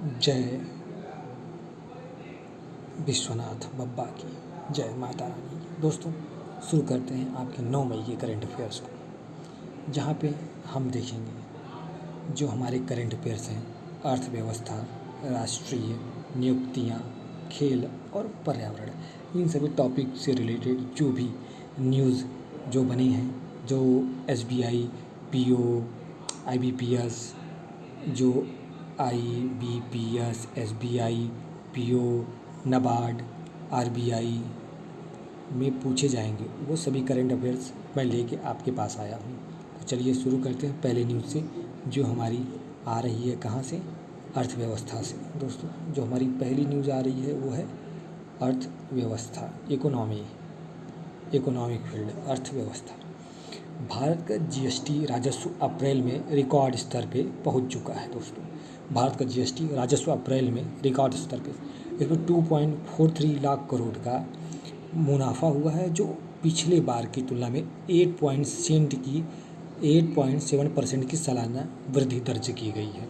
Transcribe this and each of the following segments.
जय विश्वनाथ बब्बा की, जय माता रानी की। दोस्तों, शुरू करते हैं आपके 9 मई के करंट अफेयर्स को, जहाँ पे हम देखेंगे जो हमारे करंट अफेयर्स हैं, अर्थव्यवस्था, राष्ट्रीय नियुक्तियाँ, खेल और पर्यावरण। इन सभी टॉपिक से रिलेटेड जो भी न्यूज़ जो बनी हैं, जो SBI, PO, IBPS, जो IBPS, SBI, PO, NABARD, RBI में पूछे जाएंगे, वो सभी करंट अफेयर्स मैं लेके आपके पास आया हूँ। तो चलिए शुरू करते हैं पहले न्यूज़ से, जो हमारी आ रही है कहाँ से, अर्थव्यवस्था से। दोस्तों, जो हमारी पहली न्यूज़ आ रही है वो है अर्थव्यवस्था, इकोनॉमिक फील्ड, अर्थव्यवस्था। भारत का GST राजस्व अप्रैल में रिकॉर्ड स्तर पे पहुंच चुका है। दोस्तों, भारत का GST राजस्व अप्रैल में रिकॉर्ड स्तर पे, इसमें 2.43 लाख करोड़ का मुनाफा हुआ है, जो पिछले बार की तुलना में 8.7% की सालाना वृद्धि दर्ज की गई है।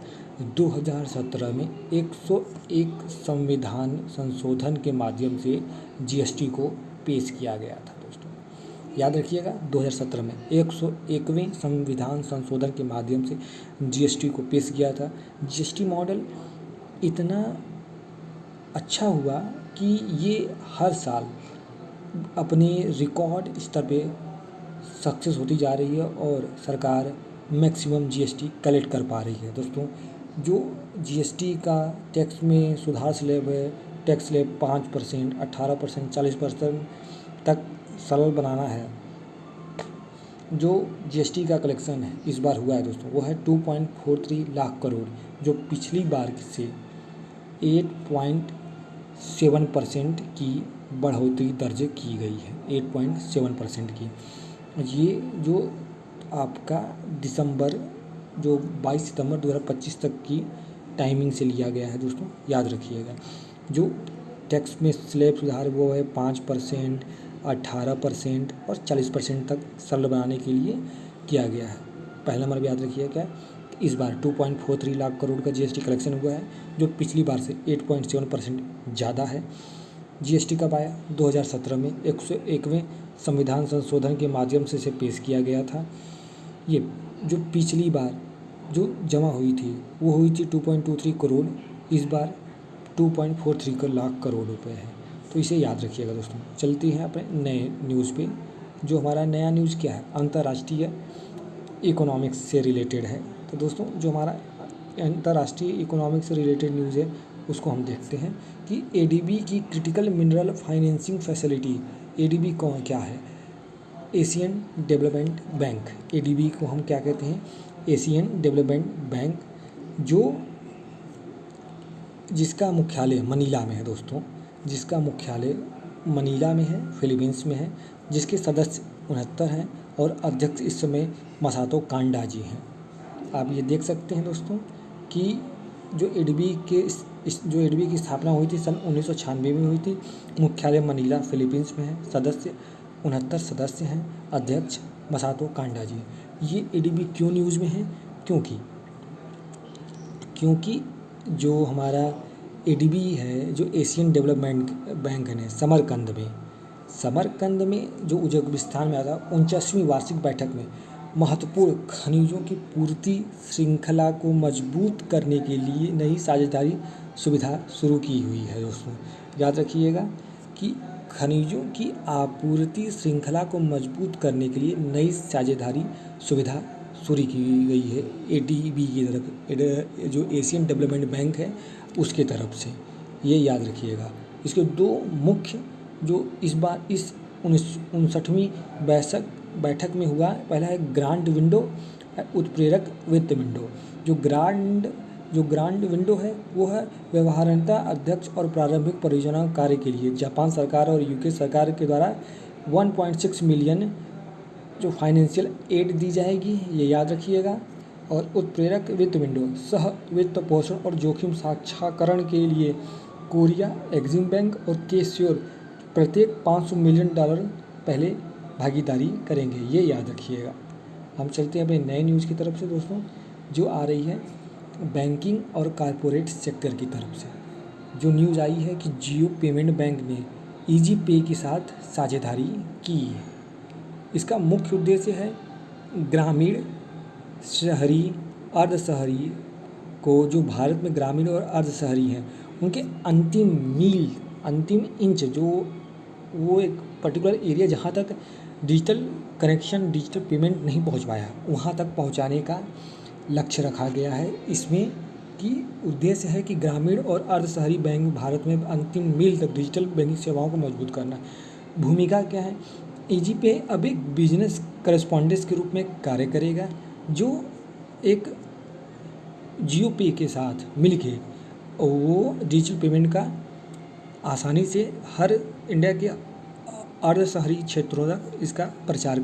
2017 में 101 संविधान संशोधन के माध्यम से GST को पेश किया गया था। दोस्तों, याद रखिएगा, 2017 में 101वें संविधान संशोधन के माध्यम से GST को पेश किया था। GST मॉडल इतना अच्छा हुआ कि ये हर साल अपने रिकॉर्ड स्तर पे सक्सेस होती जा रही है और सरकार मैक्सिमम GST कलेक्ट कर पा रही है। दोस्तों, जो GST का टैक्स में सुधार स्लैब है, टैक्स स्लैब 5%, 18%, 40% तक सरल बनाना है, जो GST का कलेक्शन है इस बार हुआ है दोस्तों, वो है 2.43 लाख करोड़, जो पिछली बार से 8.7% की बढ़ोतरी दर्ज की गई है, 8.7% की। ये जो आपका जो 22 सितंबर 2025 तक की टाइमिंग से लिया गया है। दोस्तों, याद रखिएगा, जो टैक्स में स्लैब सुधार वो है 5%, 18% और 40% तक सरल बनाने के लिए किया गया है। पहला नंबर याद रखिए क्या, इस बार 2.43 लाख करोड़ का GST कलेक्शन हुआ है, जो पिछली बार से 8.7% ज़्यादा है। GST कब आया? 2017 में 101वें संविधान संशोधन के माध्यम से इसे पेश किया गया था। ये जो पिछली बार जो जमा हुई थी वो हुई थी 2.23 करोड़, इस बार 2.43 लाख करोड़ रुपए है। तो इसे याद रखिएगा। दोस्तों, चलते हैं अपने नए न्यूज़ पे। जो हमारा नया न्यूज़ क्या है, अंतर्राष्ट्रीय इकोनॉमिक्स से रिलेटेड है। तो दोस्तों, जो हमारा अंतर्राष्ट्रीय इकोनॉमिक्स से रिलेटेड न्यूज़ है उसको हम देखते हैं कि ADB की critical mineral financing facility, ADB कौन क्या है? Asian development bank. ADB को हम क्या कहते हैं? एशियन डेवलपमेंट बैंक, जो जिसका मुख्यालय मनीला में है। दोस्तों, जिसका मुख्यालय मनीला में है, फिलीपींस में है, जिसके सदस्य 69 हैं और अध्यक्ष इस समय मसातो कांडा जी हैं। आप ये देख सकते हैं दोस्तों कि जो ADB की स्थापना हुई थी सन 1996 में हुई थी। मुख्यालय मनीला फिलीपींस में है, सदस्य 69 सदस्य हैं, अध्यक्ष मसातो कांडा जी। ये ADB क्यों न्यूज़ में है? क्योंकि जो हमारा ADB है, जो एशियन डेवलपमेंट बैंक है, समरकंद में जो उज्बेकिस्तान में आता, 49वीं वार्षिक बैठक में महत्वपूर्ण खनिजों की पूर्ति श्रृंखला को मजबूत करने के लिए नई साझेदारी सुविधा शुरू की हुई है। दोस्तों, याद रखिएगा कि खनिजों की आपूर्ति श्रृंखला को मजबूत करने के लिए नई साझेदारी सुविधा शुरू की गई है ADB की तरफ, जो एशियन डेवलपमेंट बैंक है उसके तरफ से। ये याद रखिएगा। इसके दो मुख्य जो इस बार इस 59वीं बैठक में हुआ, पहला है ग्रांड विंडो, उत्प्रेरक वित्त विंडो। जो ग्रांड विंडो है वो है व्यवहार्यता अध्यक्ष और प्रारंभिक परियोजना कार्य के लिए जापान सरकार और UK सरकार के द्वारा 1.6 मिलियन जो फाइनेंशियल एड दी जाएगी, ये याद रखिएगा। और उत्प्रेरक वित्त विंडो सह वित्त पोषण और जोखिम साझाकरण के लिए कोरिया, एक्सिम बैंक और केश्योर प्रत्येक $500 मिलियन पहले भागीदारी करेंगे, ये याद रखिएगा। हम चलते हैं अपने नए न्यूज़ की तरफ से। दोस्तों, जो आ रही है बैंकिंग और कॉरपोरेट सेक्टर की तरफ से जो न्यूज़ आई है कि जियो पेमेंट बैंक ने ईजी पे के साथ साझेदारी की है। इसका मुख्य उद्देश्य है ग्रामीण, शहरी, अर्ध शहरी को, जो भारत में ग्रामीण और अर्ध शहरी हैं, उनके अंतिम इंच, जो वो एक पर्टिकुलर एरिया जहाँ तक डिजिटल कनेक्शन, डिजिटल पेमेंट नहीं पहुँच पाया, वहाँ तक पहुँचाने का लक्ष्य रखा गया है। इसमें कि उद्देश्य है कि ग्रामीण और अर्ध शहरी बैंक भारत में अंतिम मील तक डिजिटल बैंकिंग सेवाओं को मजबूत करना। भूमिका क्या है? ईजी पे अब एक बिजनेस करेस्पॉन्डेंस के रूप में कार्य करेगा, जो एक जियो पे के साथ मिलके वो डिजिटल पेमेंट का आसानी से हर इंडिया के अर्ध शहरी क्षेत्रों तक इसका प्रसार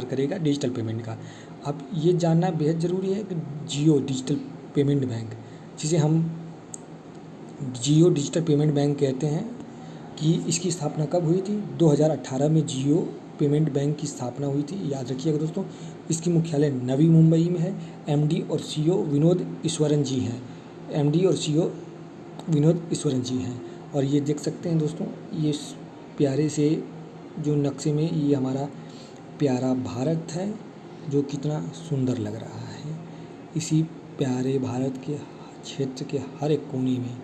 करेगा डिजिटल पेमेंट का। अब ये जानना बेहद ज़रूरी है कि जियो डिजिटल पेमेंट बैंक, जिसे हम जियो डिजिटल पेमेंट बैंक कहते हैं, कि इसकी स्थापना कब हुई थी? 2018 में जियो पेमेंट बैंक की स्थापना हुई थी। याद रखिएगा दोस्तों, इसकी मुख्यालय नवी मुंबई में है। एमडी और सीईओ विनोद ईश्वरन जी हैं। एमडी और सीईओ विनोद ईश्वरन जी हैं। और ये देख सकते हैं दोस्तों, ये प्यारे से जो नक्शे में ये हमारा प्यारा भारत है, जो कितना सुंदर लग रहा है। इसी प्यारे भारत के क्षेत्र के हर एक कोने में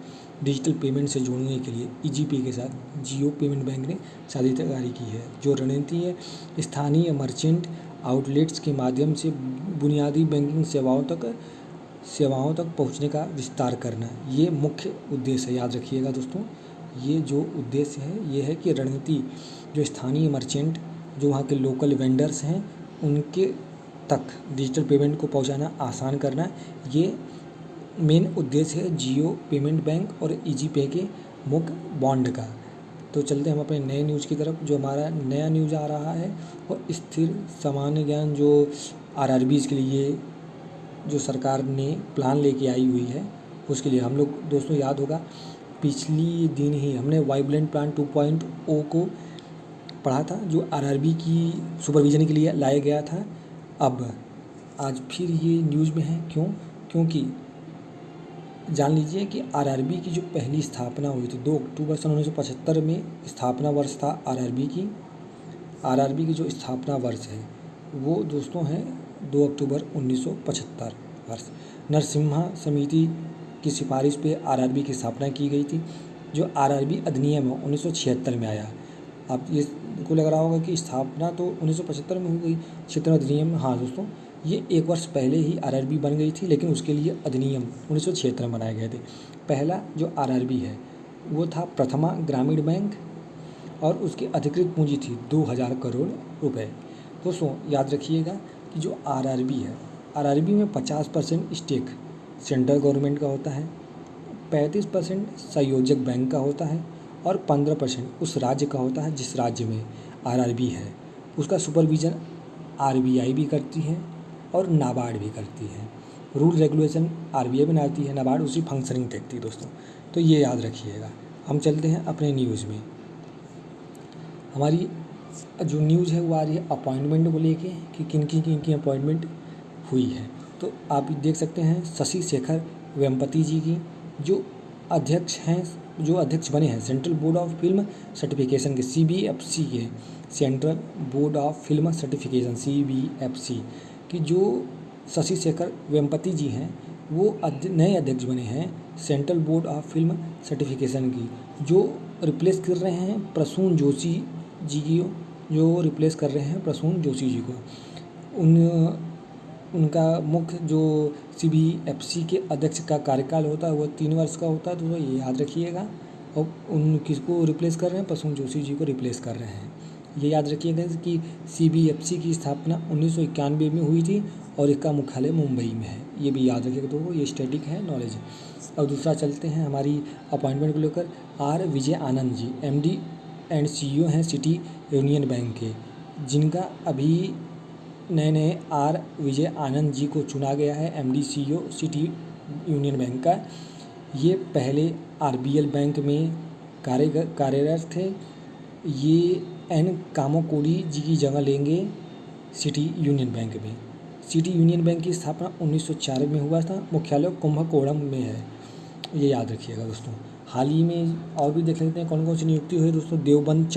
डिजिटल पेमेंट से जोड़ने के लिए ईजीपे के साथ जियो पेमेंट बैंक ने साझेदारी की है। जो रणनीति है, स्थानीय मर्चेंट आउटलेट्स के माध्यम से बुनियादी बैंकिंग सेवाओं तक पहुंचने का विस्तार करना, ये मुख्य उद्देश्य है। याद रखिएगा दोस्तों, ये जो उद्देश्य है ये है कि रणनीति जो स्थानीय मर्चेंट, जो वहाँ के लोकल वेंडर्स हैं, उनके तक डिजिटल पेमेंट को पहुँचाना आसान करना, ये मेन उद्देश्य है जियो पेमेंट बैंक और ईजी पे के मुख्य बॉन्ड का। तो चलते हम अपने नए न्यूज़ की तरफ। जो हमारा नया न्यूज़ आ रहा है और स्थिर सामान्य ज्ञान जो आरआरबीज़ के लिए जो सरकार ने प्लान लेके आई हुई है, उसके लिए हम लोग दोस्तों याद होगा पिछली दिन ही हमने वाइब्रेंट प्लान 2.0 को पढ़ा था, जो आरआरबी की सुपरविजन के लिए लाया गया था। अब आज फिर ये न्यूज़ में है। क्योंकि जान लीजिए कि आरआरबी की जो पहली स्थापना हुई थी 2 अक्टूबर सन 1975 में स्थापना वर्ष था आरआरबी की जो स्थापना वर्ष है वो दोस्तों है 2 अक्टूबर 1975 वर्ष। नरसिम्हा समिति की सिफारिश पे आरआरबी की स्थापना की गई थी। जो आरआरबी अधिनियम 1976 में आया। आप ये को लग रहा होगा कि स्थापना तो 1975 में हो गई, क्षेत्र अधिनियम, हाँ दोस्तों, ये 1 वर्ष पहले ही आरआरबी बन गई थी, लेकिन उसके लिए अधिनियम 1976 में बनाए गए थे। पहला जो आरआरबी है वो था प्रथमा ग्रामीण बैंक और उसकी अधिकृत पूंजी थी 2000 करोड़ रुपए। दोस्तों याद रखिएगा कि जो आरआरबी है, आरआरबी में 50% स्टेक सेंट्रल गवर्नमेंट का होता है, 35% संयोजक बैंक का होता है और 15% उस राज्य का होता है जिस राज्य में आरआरबी है। उसका सुपरविजन आरबीआई भी करती है और नाबार्ड भी करती है। रूल रेगुलेशन आरबीआई बनाती है, नाबार्ड उसी फंक्शनिंग देखती है दोस्तों। तो ये याद रखिएगा। हम चलते हैं अपने न्यूज़ में। हमारी जो न्यूज़ है वो आ रही है अपॉइंटमेंट को लेके कि किन की अपॉइंटमेंट हुई है। तो आप देख सकते हैं शशि शेखर वेम्पति जी की जो अध्यक्ष बने हैं central board of film certification के, CBFC के, central board of film certification CBFC कि जो शशि शेखर वेम्पति जी हैं वो नए अध्यक्ष बने हैं central board of film certification की, जो रिप्लेस कर रहे हैं प्रसून जोशी जी को। उनका मुख्य जो CBFC के अध्यक्ष का कार्यकाल होता है वो 3 वर्ष का होता है, तो ये याद रखिएगा। और किसको रिप्लेस कर रहे हैं? प्रसून जोशी जी को रिप्लेस कर रहे हैं। ये याद रखिएगा कि CBFC की स्थापना 1991 में हुई थी और इसका मुख्यालय मुंबई में है। ये भी याद रखिएगा, तो ये स्टैटिक है नॉलेज। और दूसरा चलते हैं हमारी अपॉइंटमेंट को लेकर। R Vijay Anand ji MD and CEO हैं सिटी यूनियन बैंक के, जिनका अभी नए R विजय आनंद जी को चुना गया है MD CEO city Union bank का। ये पहले RBL बैंक में कार्यरत थे। ये N कामाकोडी जी की जगह लेंगे सिटी यूनियन बैंक में। सिटी यूनियन बैंक की स्थापना 1904 में हुआ था। मुख्यालय कुंभकोणम में है, ये याद रखिएगा दोस्तों। हाल ही में और भी देख लेते हैं कौन कौन सी नियुक्ति हुई दोस्तों। देवदत्त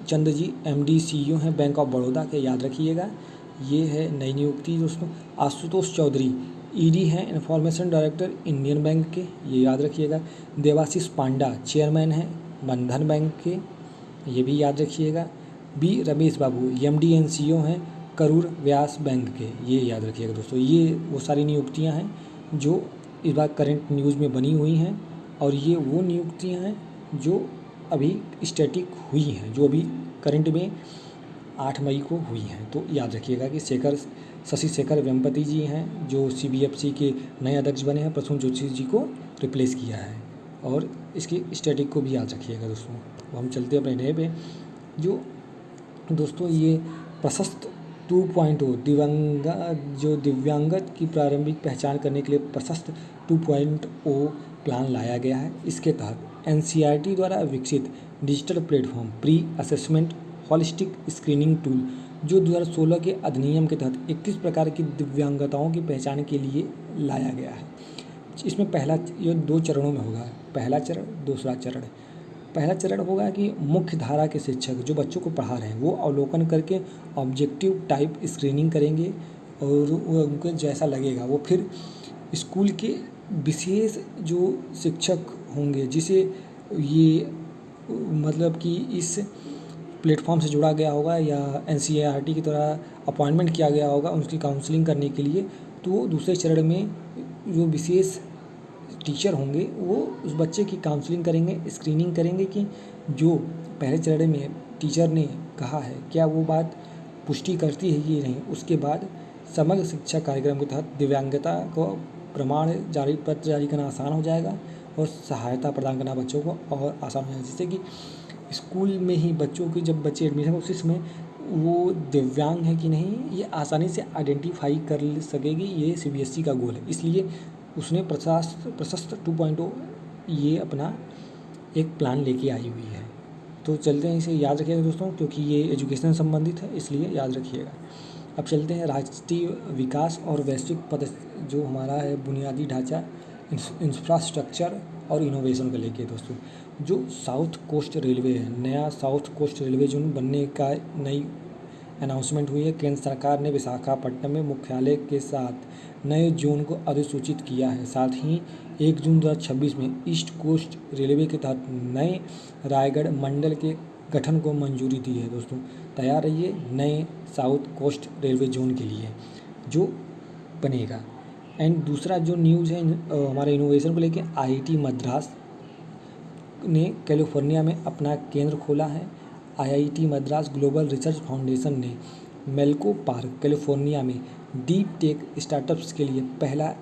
चंद्र जी MD CEO हैं बैंक ऑफ बड़ौदा के, याद रखिएगा, ये है नई नियुक्ति दोस्तों। आशुतोष चौधरी ED हैं इंफॉर्मेशन डायरेक्टर इंडियन बैंक के, ये याद रखिएगा। देवाशीष पांडा चेयरमैन हैं बंधन बैंक के, ये भी याद रखिएगा। B Ramesh Babu MD and CEO हैं करूर व्यास बैंक के, ये याद रखिएगा दोस्तों। ये वो सारी नियुक्तियां हैं जो इस बार करंट न्यूज़ में बनी हुई हैं, और ये वो नियुक्तियां हैं जो अभी स्टैटिक हुई हैं, जो अभी करंट में 8 मई को हुई हैं। तो याद रखिएगा कि शशि शेखर वेम्पति जी हैं जो CBFC के नए अध्यक्ष बने हैं, प्रसून जोशी जी को रिप्लेस किया है, और इसकी स्टैटिक को भी याद रखिएगा दोस्तों। तो हम चलते हैं अपने नए पे, जो दोस्तों ये प्रशस्त 2.0 दिव्यांगत की प्रारंभिक पहचान करने के लिए प्रशस्त 2.0 प्लान लाया गया है। इसके तहत NCERT द्वारा विकसित digital platform pre assessment holistic screening tool, जो 2016 के अधिनियम के तहत 21 प्रकार की दिव्यांगताओं की पहचान के लिए लाया गया है। इसमें ये 2 चरणों में होगा, पहला चरण, दूसरा चरण। पहला चरण होगा कि मुख्य धारा के शिक्षक जो बच्चों को पढ़ा रहे हैं वो अवलोकन करके ऑब्जेक्टिव टाइप स्क्रीनिंग करेंगे, और वो उनको जैसा लगेगा वो फिर स्कूल के विशेष जो शिक्षक होंगे, जिसे ये मतलब कि इस प्लेटफॉर्म से जुड़ा गया होगा या NCERT की तरह अपॉइंटमेंट किया गया होगा उनकी काउंसलिंग करने के लिए, तो दूसरे चरण में जो विशेष टीचर होंगे वो उस बच्चे की काउंसलिंग करेंगे, स्क्रीनिंग करेंगे कि जो पहले चरण में टीचर ने कहा है क्या वो बात पुष्टि करती है ये नहीं। उसके बाद समग्र शिक्षा कार्यक्रम के तहत दिव्यांगता को प्रमाण पत्र जारी करना आसान हो जाएगा, और सहायता प्रदान करना बच्चों को और आसान हो जाएगा, जिससे कि स्कूल में ही बच्चों की जब बच्चे एडमिशन उसी में वो दिव्यांग है कि नहीं ये आसानी से आइडेंटिफाई कर सकेगी। ये CBSE का गोल है, इसलिए उसने प्रशस्त 2.0 ये अपना एक प्लान लेके आई हुई है। तो चलते हैं, इसे याद रखिएगा दोस्तों, क्योंकि ये एजुकेशन संबंधित है, इसलिए याद रखिएगा। अब चलते हैं राष्ट्रीय विकास और वैश्विक जो हमारा है बुनियादी ढांचा, इंफ्रास्ट्रक्चर और इनोवेशन को लेके दोस्तों। जो साउथ कोस्ट रेलवे है, नया साउथ कोस्ट रेलवे जोन बनने का नई अनाउंसमेंट हुई है। केंद्र सरकार ने विशाखापट्टनम में मुख्यालय के साथ नए जोन को अधिसूचित किया है। साथ ही 1 जून 2026 में ईस्ट कोस्ट रेलवे के तहत नए रायगढ़ मंडल के गठन को मंजूरी दी है दोस्तों। तैयार रहिए नए साउथ कोस्ट रेलवे जोन के लिए जो बनेगा। एंड दूसरा जो न्यूज़ है हमारे इनोवेशन को लेके, IIT मद्रास ने कैलिफोर्निया में अपना केंद्र खोला है। IIT Madras global research foundation ने मेल्को पार्क कैलिफोर्निया में डीप टेक स्टार्टअप्स के लिए पहला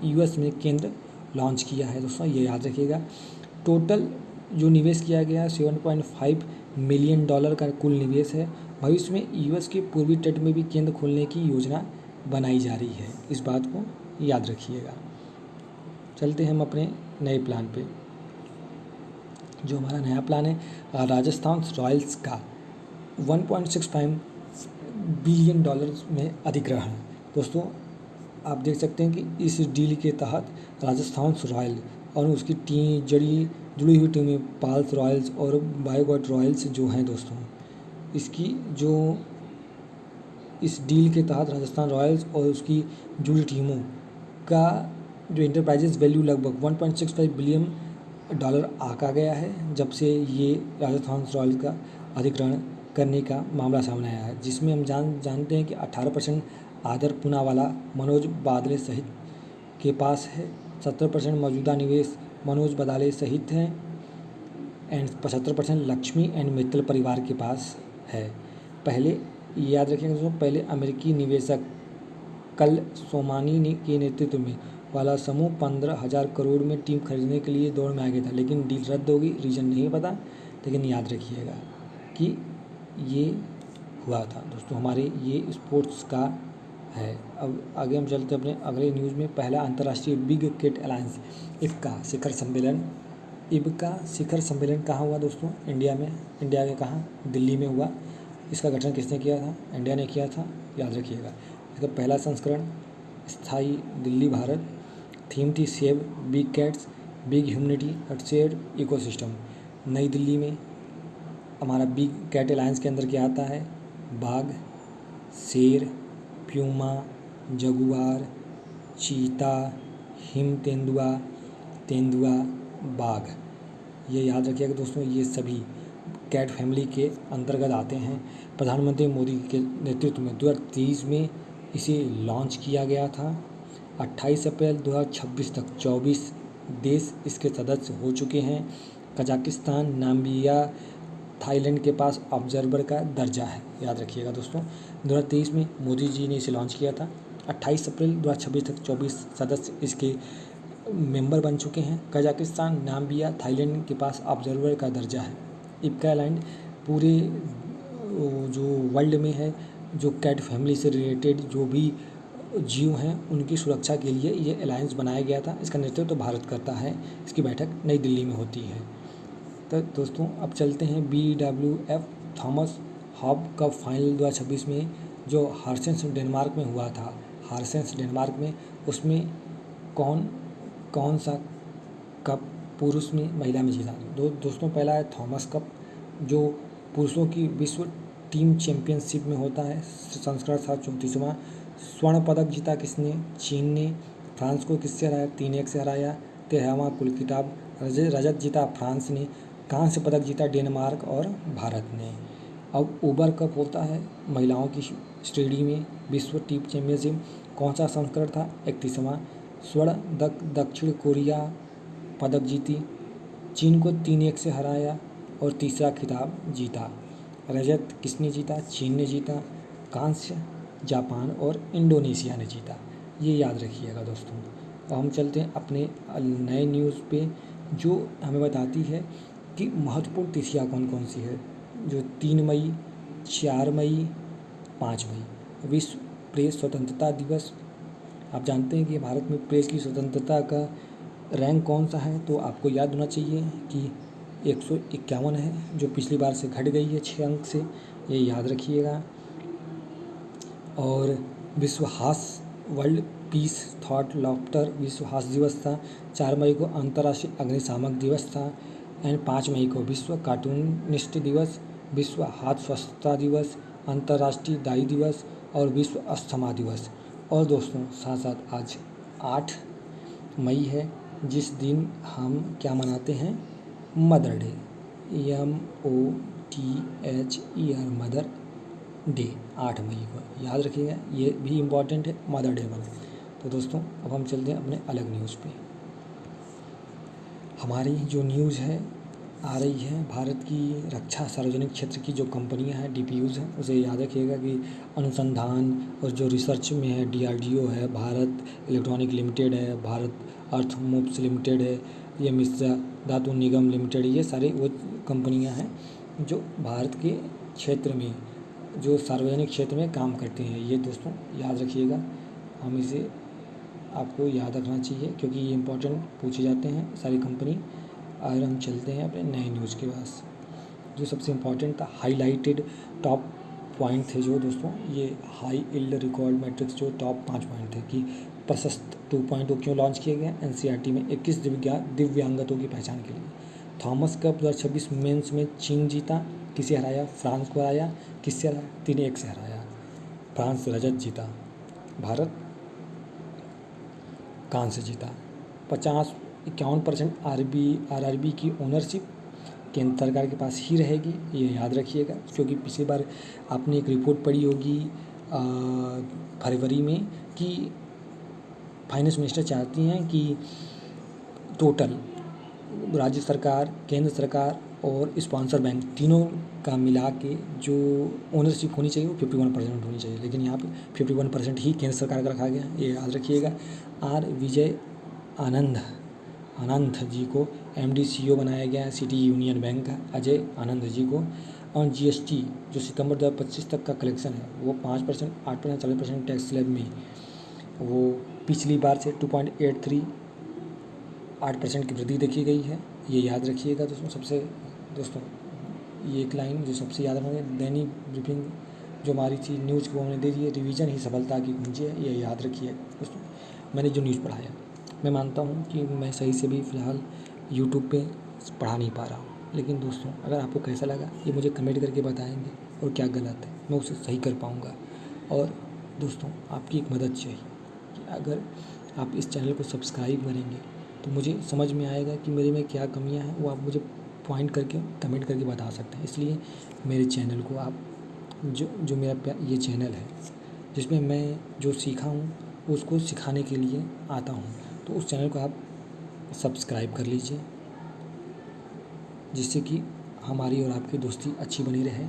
US में केंद्र लॉन्च किया है दोस्तों, ये याद रखिएगा। टोटल जो निवेश किया गया है $7.5 मिलियन का कुल निवेश है। भविष्य में US के पूर्वी तट में भी केंद्र खोलने की योजना बनाई जा रही है, इस बात को याद रखिएगा। चलते हैं हम अपने नए प्लान पे। जो हमारा नया प्लान है राजस्थान रॉयल्स का $1.65 बिलियन में अधिग्रहण। दोस्तों आप देख सकते हैं कि इस डील के तहत राजस्थान रॉयल और उसकी जुड़ी हुई टीमें पाल्स रॉयल्स और बायोगॉट रॉयल्स जो हैं दोस्तों, इसकी जो इस डील के तहत राजस्थान रॉयल्स और उसकी जुड़ी टीमों का जो इंटरप्राइजेज वैल्यू लगभग $1.65 बिलियन आका गया है जब से ये राजस्थान रॉयल्स का अधिग्रहण करने का मामला सामने आया है, जिसमें हम जानते हैं कि 18% आदर पूनावाला मनोज बादले सहित के पास है, 70% मौजूदा निवेश मनोज बदाले सहित हैं एंड 75% लक्ष्मी एंड मित्तल परिवार के पास है। पहले याद रखिएगा दोस्तों, पहले अमेरिकी निवेशक कल सोमानी के नेतृत्व में वाला समूह 15,000 करोड़ में टीम खरीदने के लिए दौड़ में आ गया था, लेकिन डील रद्द हो गई। रीज़न नहीं पता, लेकिन याद रखिएगा कि ये हुआ था दोस्तों। हमारे ये स्पोर्ट्स का है। अब आगे हम चलते हैं अपने अगले न्यूज़ में। पहला अंतर्राष्ट्रीय बिग कैट अलायंस इब्का शिखर सम्मेलन कहाँ हुआ दोस्तों? इंडिया में। इंडिया के कहाँ? दिल्ली में हुआ। इसका गठन किसने किया था? इंडिया ने किया था। याद रखिएगा। इसका पहला संस्करण स्थायी दिल्ली भारत, थीम थी save big cats big humanity at shared ecosystem. नई दिल्ली में हमारा बिग कैट अलायंस के अंदर क्या आता है, बाघ, शेर, प्यूमा, जगुआर, चीता, हिम तेंदुआ, तेंदुआ, बाघ, ये याद रखिएगा दोस्तों, ये सभी कैट फैमिली के अंतर्गत आते हैं। प्रधानमंत्री मोदी के नेतृत्व में 2023 में इसे लॉन्च किया गया था। 28 अप्रैल 2026 तक 24 देश इसके सदस्य हो चुके हैं। कजाकिस्तान, नामीबिया, थाईलैंड के पास ऑब्जर्वर का दर्जा है, याद रखिएगा दोस्तों। 2023 में मोदी जी ने इसे लॉन्च किया था। 28 अप्रैल 2026 तक 24 सदस्य इसके मेंबर बन चुके हैं। कजाकिस्तान, नामीबिया, थाईलैंड के पास ऑब्जर्वर का दर्जा है। इप्का आइलैंड पूरे जो वर्ल्ड में है, जो कैट फैमिली से रिलेटेड जो भी जीव हैं उनकी सुरक्षा के लिए ये अलायंस बनाया गया था। इसका नेतृत्व तो भारत करता है। इसकी बैठक नई दिल्ली में होती है। तो दोस्तों अब चलते हैं BWF Thomas hob cup final 2026 में जो हार्सेंस डेनमार्क में हुआ था। हार्सेंस डेनमार्क में उसमें कौन सा कप पुरुष में महिला में जीता। दोस्तों पहला है थॉमस कप जो पुरुषों की विश्व टीम चैंपियनशिप में होता है। संस्करण था 34वां। स्वर्ण पदक जीता किसने, चीन ने। फ्रांस को किससे हराया, 3-1 से हराया। 13वां कुल खिताब रजत जीता फ्रांस ने। कांस्य पदक जीता डेनमार्क और भारत ने। अब उबर कप होता है महिलाओं की श्रेणी में विश्व टीम चैंपियनशिप। कौन सा संस्करण था, 31वां। स्वर्ण दक्षिण कोरिया पदक जीती, चीन को 3-1 से हराया और तीसरा खिताब जीता। रजत किसने जीता, चीन ने जीता। कांस्य जापान और इंडोनेशिया ने जीता। ये याद रखिएगा दोस्तों। अब हम चलते हैं अपने नए न्यूज़ पे जो हमें बताती है कि महत्वपूर्ण तिथियाँ कौन कौन सी है। जो 3 मई, 4 मई, 5 मई विश्व प्रेस स्वतंत्रता दिवस। आप जानते हैं कि भारत में प्रेस की स्वतंत्रता का रैंक कौन सा है, तो आपको याद होना चाहिए कि 151 है, जो पिछली बार से घट गई है 6 अंक से, ये याद रखिएगा। और विश्व हास्य वर्ल्ड पीस थॉट लॉफ्टर विश्व हास्य दिवस था। 4 मई को अंतर्राष्ट्रीय अग्निशामक दिवस था। एंड 5 मई को विश्व कार्टूनिस्ट दिवस, विश्व हाथ स्वच्छता दिवस, अंतर्राष्ट्रीय दाई दिवस और विश्व अस्थमा दिवस। और दोस्तों साथ साथ आज 8 मई है जिस दिन हम क्या मनाते हैं, mother day, MOTHER mother day, 8 मई को याद रखिएगा, ये भी इम्पॉर्टेंट है मदर डे वाला। तो दोस्तों अब हम चलते हैं अपने अलग न्यूज़ पे। हमारी जो न्यूज़ है आ रही है भारत की रक्षा सार्वजनिक क्षेत्र की जो कंपनियां हैं DPUs हैं, उसे याद रखिएगा कि अनुसंधान और जो रिसर्च में है DRDO है, भारत इलेक्ट्रॉनिक लिमिटेड है, भारत अर्थ मूव्स लिमिटेड है, ये मिश्रा धातु निगम लिमिटेड, ये सारी वो कंपनियां हैं जो भारत के क्षेत्र में जो सार्वजनिक क्षेत्र में काम करते हैं। ये दोस्तों याद रखिएगा, हम इसे आपको याद रखना चाहिए क्योंकि ये इम्पोर्टेंट पूछे जाते हैं सारी कंपनी। और हम चलते हैं अपने नए न्यूज़ के पास। जो सबसे इम्पॉर्टेंट था हाईलाइटेड टॉप पॉइंट थे जो दोस्तों, ये हाई यील्ड रिकॉर्ड मैट्रिक्स जो टॉप 5 पॉइंट थे कि प्रशस्त 2.0 क्यों लॉन्च किए गए NCERT में 21 दिव्यांगतों की पहचान के लिए। थॉमस कप 2026 मेंस में चीन जीता, किसे हराया, फ्रांस को हराया। किससे हराया, 3-1 से हराया। फ्रांस रजत जीता, भारत कांस्य जीता। 51% RRB की ओनरशिप केंद्र सरकार के पास ही रहेगी, ये याद रखिएगा क्योंकि पिछली बार आपने एक रिपोर्ट पढ़ी होगी फरवरी में कि फाइनेंस मिनिस्टर चाहती हैं कि टोटल राज्य सरकार, केंद्र सरकार और स्पॉन्सर बैंक तीनों का मिला के जो ओनरशिप होनी चाहिए वो 51% होनी चाहिए, लेकिन यहाँ पे 51% ही केंद्र सरकार का रखा गया, ये याद रखिएगा। R विजय आनंद जी को MD CEO बनाया गया है सिटी यूनियन बैंक का, अजय आनंद जी को। और GST जो सितंबर 2025 तक का कलेक्शन है वो 5%, 8%, 40% टैक्स स्लैब में वो पिछली बार से 8% की वृद्धि देखी गई है, ये याद रखिएगा दोस्तों। दोस्तों ये एक लाइन जो सबसे याद रखना है, दैनिक ब्रीफिंग जो हमारी थी न्यूज़ को हमने दे दी है, रिवीजन ही सफलता की कुंजी है, ये याद रखिए दोस्तों। मैंने जो न्यूज़ पढ़ाया, मैं मानता हूँ कि मैं सही से भी फ़िलहाल यूट्यूब पे पढ़ा नहीं पा रहा हूँ, लेकिन दोस्तों अगर आपको कैसा लगा ये मुझे कमेंट करके बताएंगे, और क्या गलत है मैं उसे सही कर पाऊँगा। और दोस्तों आपकी एक मदद चाहिए कि अगर आप इस चैनल को सब्सक्राइब करेंगे तो मुझे समझ में आएगा कि मेरे में क्या कमियां हैं, वो आप मुझे पॉइंट करके कमेंट करके बता सकते हैं। इसलिए मेरे चैनल को आप जो मेरा ये चैनल है जिसमें मैं जो सीखा हूँ उसको सिखाने के लिए आता हूँ, तो उस चैनल को आप सब्सक्राइब कर लीजिए, जिससे कि हमारी और आपकी दोस्ती अच्छी बनी रहे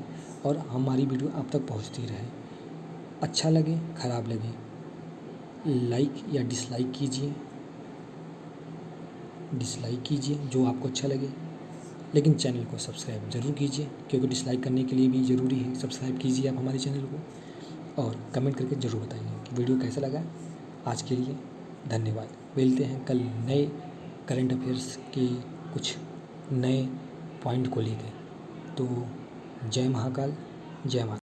और हमारी वीडियो आप तक पहुँचती रहे। अच्छा लगे ख़राब लगे लाइक या डिसलाइक कीजिए जो आपको अच्छा लगे, लेकिन चैनल को सब्सक्राइब ज़रूर कीजिए, क्योंकि डिसलाइक करने के लिए भी ज़रूरी है। सब्सक्राइब कीजिए आप हमारे चैनल को और कमेंट करके ज़रूर बताइए कि वीडियो कैसा लगा। आज के लिए धन्यवाद। मिलते हैं कल नए करंट अफेयर्स के कुछ नए पॉइंट को लेकर। तो जय महाकाल, जय माता।